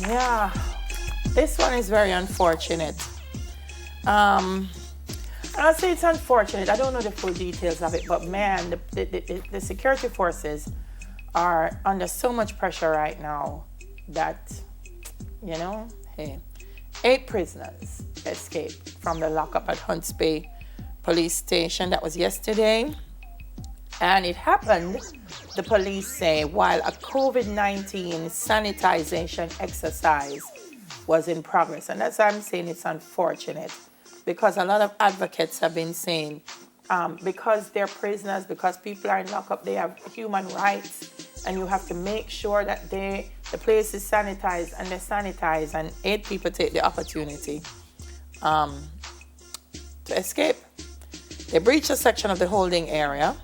Yeah, this one is very unfortunate. I'll say it's unfortunate. I don't know the full details of it, but man, the security forces are under so much pressure right now that, hey, 8 prisoners escaped from the lockup at Hunts Bay Police Station. That was yesterday. And it happened, the police say, while a COVID-19 sanitization exercise was in progress. And that's why I'm saying it's unfortunate, because a lot of advocates have been saying, because they're prisoners, because people are in lockup, they have human rights, and you have to make sure that the place is sanitized, and they're sanitized, and 8 people take the opportunity to escape. They breached a section of the holding area.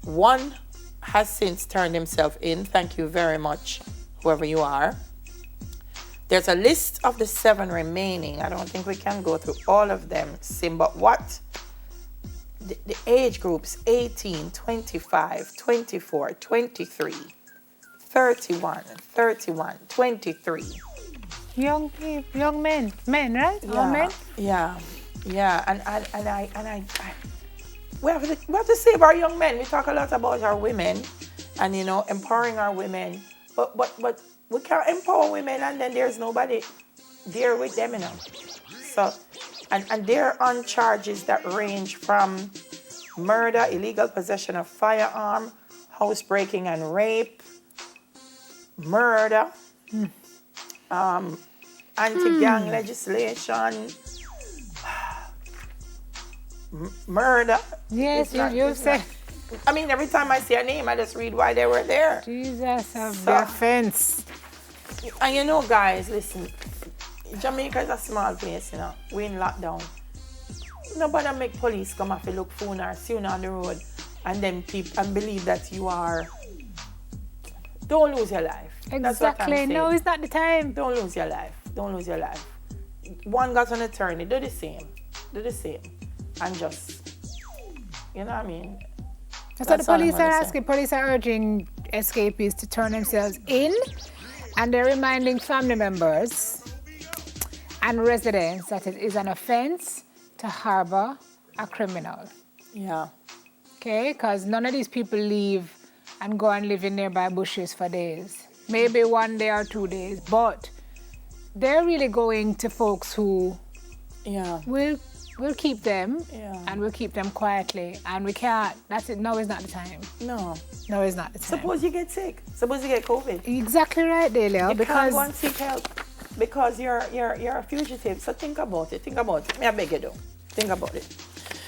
1 has since turned himself in. Thank you very much, whoever you are. There's a list of the 7 remaining. I don't think we can go through all of them, Sim, but what? The age groups 18, 25, 24, 23, 31, 23. Young people, young men, right? Yeah, All men? yeah. And we have to save our young men. We talk a lot about our women and, empowering our women. But we can't empower women and then there's nobody there with them, So, and they're on charges that range from murder, illegal possession of firearm, housebreaking and rape, murder, anti-gang legislation, murder. Yes, you said. I mean, every time I see a name, I just read why they were there. Jesus of the offense. And guys, listen, Jamaica is a small place, we in lockdown. Nobody make police come up and look phone or see you on the road and then and believe that you are. Don't lose your life. Exactly. That's what I'm saying. No, it's not the time. Don't lose your life. Don't lose your life. 1 got an attorney. Do the same. And just, you know what I mean? That's what the police are asking. Police are urging escapees to turn themselves in, and they're reminding family members and residents that it is an offense to harbor a criminal. Yeah. Okay? Because none of these people leave and go and live in nearby bushes for days. Maybe 1 day or 2 days, but they're really going to folks who will keep them and we'll keep them quietly, and we can't. That's it. No, it's not the time. No, it's not the time. Suppose you get sick. Suppose you get COVID. Exactly right, Delia. You can't go and seek help because you're a fugitive. So think about it. May I beg you, though? Think about it.